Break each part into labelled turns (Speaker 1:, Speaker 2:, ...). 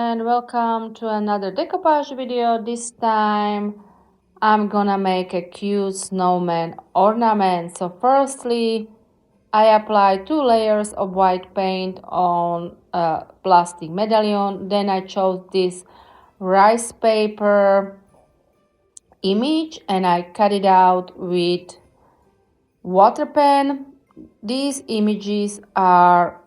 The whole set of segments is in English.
Speaker 1: and welcome to another decoupage video. This time I'm gonna make a cute snowman ornament. So firstly, I applied 2 layers of white paint on a plastic medallion. Then I chose this rice paper image and I cut it out with water pen. These images are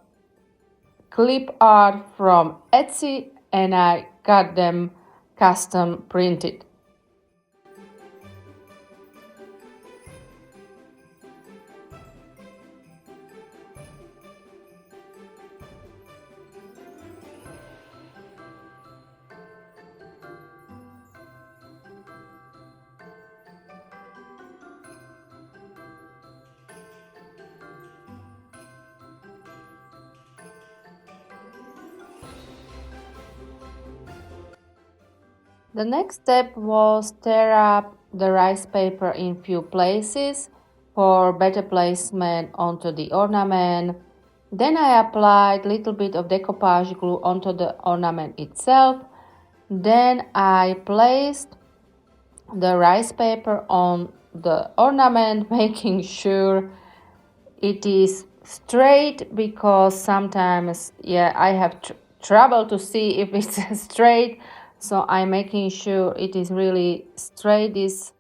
Speaker 1: clip art from Etsy and I got them custom printed. The next step was tear up the rice paper in few places for better placement onto the ornament. Then I applied a little bit of decoupage glue onto the ornament itself. Then I placed the rice paper on the ornament, making sure it is straight, because sometimes I have trouble to see if it's straight. So I'm making sure it is really straight, this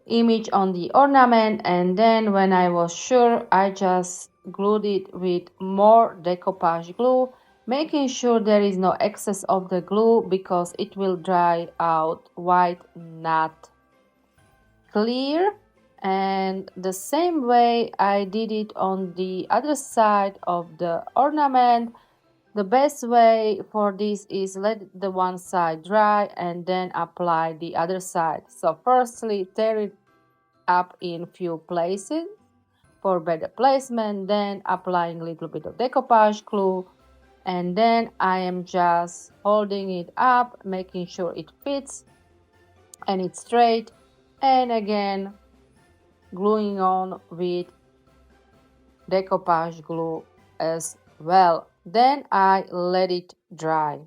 Speaker 1: image on the ornament. And then when I was sure, I just glued it with more decoupage glue, making sure there is no excess of the glue because it will dry out white, not clear. And the same way I did it on the other side of the ornament. The best way for this is let the one side dry and then apply the other side. So firstly, tear it up in few places for better placement, then applying a little bit of decoupage glue, and then I am just holding it up, making sure it fits and it's straight, and again gluing on with decoupage glue as well. Then I let it dry.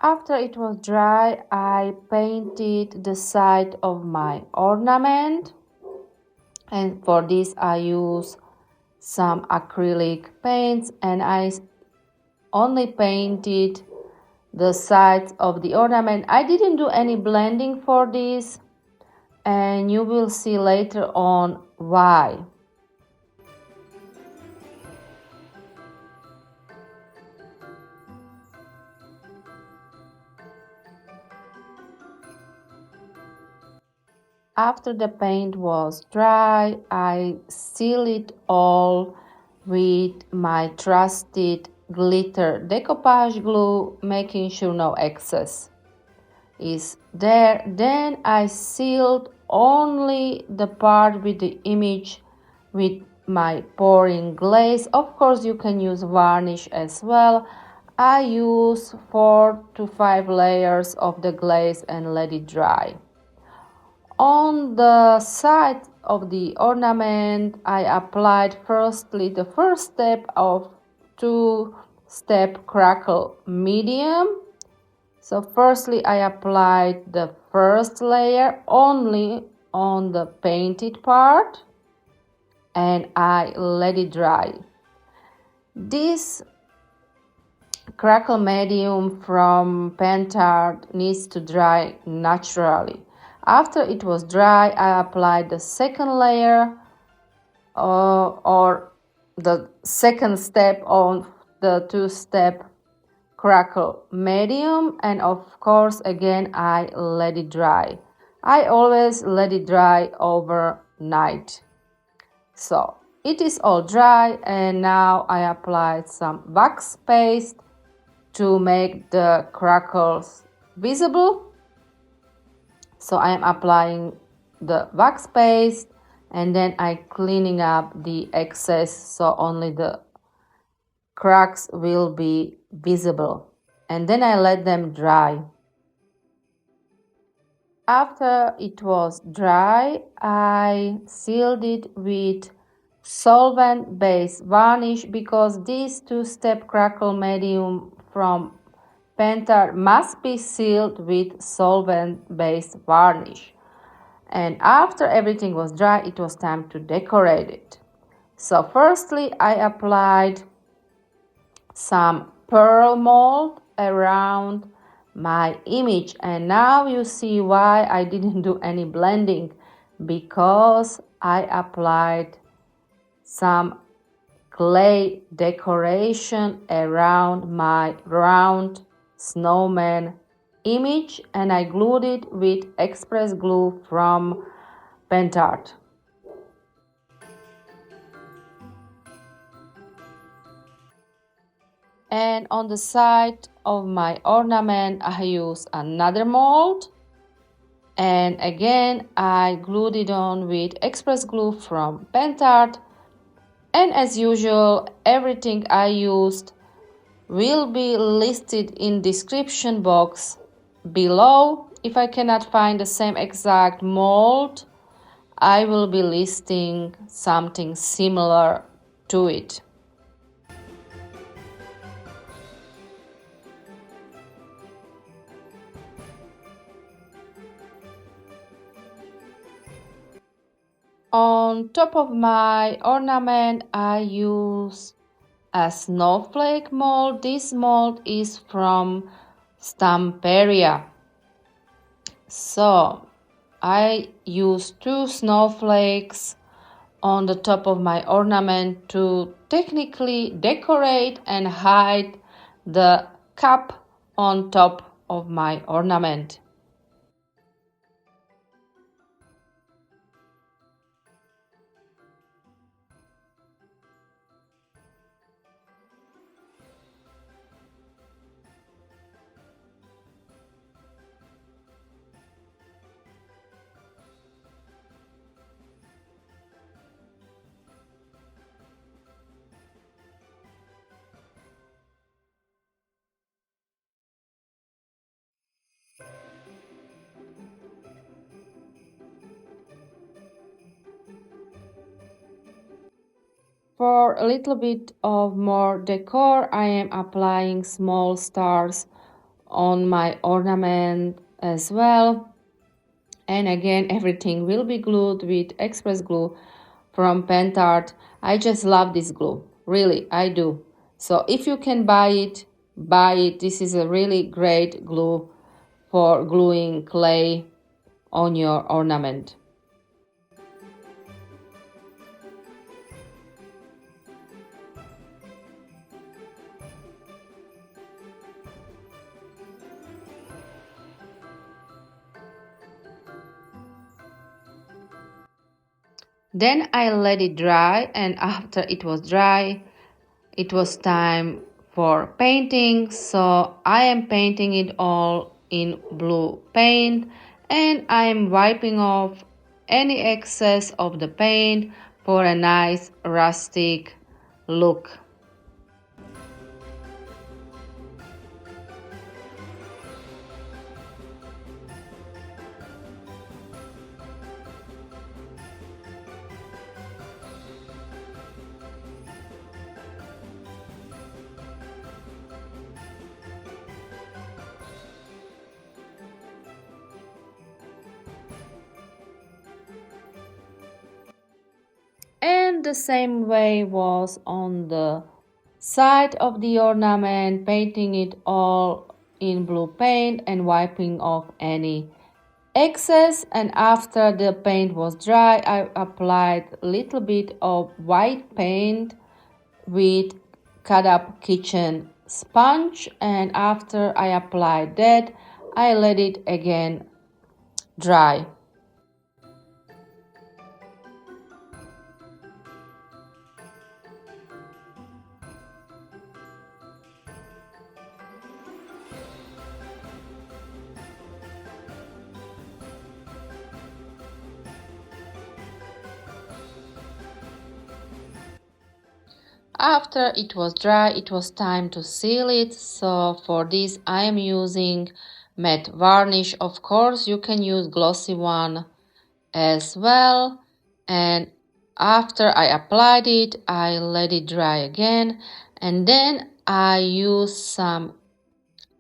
Speaker 1: After it was dry, I painted the side of my ornament, and for this I use some acrylic paints, and I only painted the sides of the ornament. I didn't do any blending for this, and you will see later on why. After the paint was dry, I seal it all with my trusted glitter decoupage glue, making sure no excess is there. Then I sealed only the part with the image with my pouring glaze. Of course, you can use varnish as well. I use 4 to 5 layers of the glaze and let it dry. On the side of the ornament, I applied firstly the first step of 2-step Crackle medium. So firstly I applied the first layer only on the painted part and I let it dry. This Crackle medium from Pentard needs to dry naturally. After it was dry, I applied the second layer or the second step on the 2-step Crackle medium, and of course again I let it dry. I always let it dry overnight. So it is all dry, and now I applied some wax paste to make the crackles visible. So I am applying the wax paste and then I cleaning up the excess so only the cracks will be visible, and then I let them dry. After it was dry, I sealed it with solvent based varnish because this two-step crackle medium from Pentard must be sealed with solvent based varnish. And after everything was dry, it was time to decorate it. So firstly, I applied some pearl mold around my image, and now you see why I didn't do any blending, because I applied some clay decoration around my round snowman image, and I glued it with express glue from Pentard. And on the side of my ornament I use another mold, and again I glued it on with express glue from Pentard. And as usual, everything I used will be listed in description box below. If I cannot find the same exact mold, I will be listing something similar to it. On top of my ornament, I use a snowflake mold. This mold is from Stamperia. So I use 2 snowflakes on the top of my ornament to technically decorate and hide the cup on top of my ornament. For a little bit of more decor, I am applying small stars on my ornament as well. And again, everything will be glued with express glue from Pentard. I just love this glue. Really, I do. So if you can buy it, buy it. This is a really great glue for gluing clay on your ornament. Then I let it dry, and after it was dry, it was time for painting. So I am painting it all in blue paint, and I am wiping off any excess of the paint for a nice rustic look. And the same way was on the side of the ornament, painting it all in blue paint and wiping off any excess. And after the paint was dry, I applied a little bit of white paint with cut up kitchen sponge, and after I applied that, I let it again dry. After it was dry, it was time to seal it. So for this I am using matte varnish. Of course you can use glossy one as well. And after I applied it, I let it dry again, and then I use some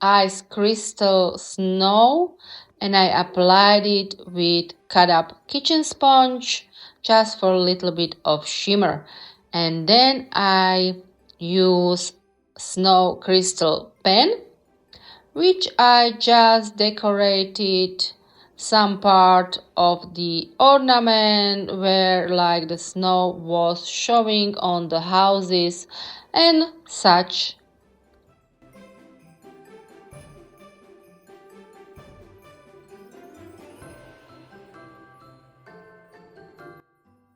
Speaker 1: ice crystal snow and I applied it with cut up kitchen sponge just for a little bit of shimmer. And then I use snow crystal pen, which I just decorated some part of the ornament where like the snow was showing on the houses and such.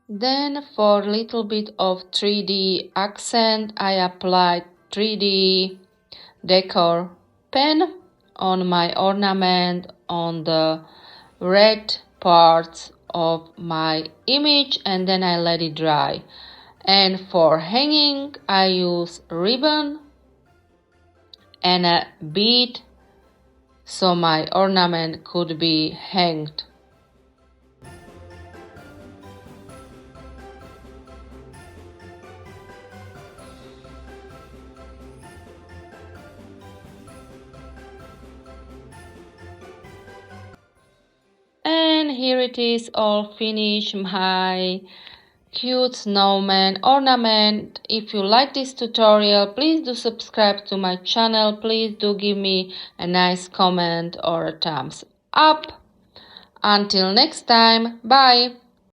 Speaker 1: Then for a little bit of 3D accent, I applied 3D decor pen on my ornament on the red parts of my image, and then I let it dry. And for hanging, I use ribbon and a bead so my ornament could be hanged. And here it is all finished, my cute snowman ornament. If you like this tutorial, please do subscribe to my channel. Please do give me a nice comment or a thumbs up. Until next time, bye.